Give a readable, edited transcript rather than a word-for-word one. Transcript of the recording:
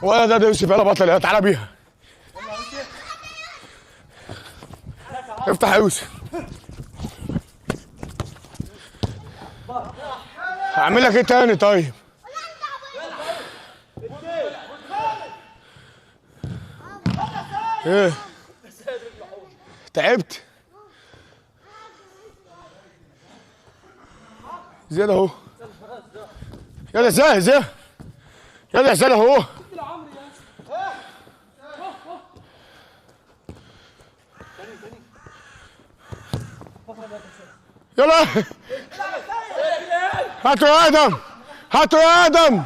ولا ده يوسف، يلا بطل، يلا تعالى بيها. افتح يا يوسف. هعمل لك ايه تاني طيب؟ ايه؟ تعبت؟ زياد اهو. يلا زياد زياد. يلا يا زياد اهو. يلا هاتوا يا ادم، هاتوا يا ادم.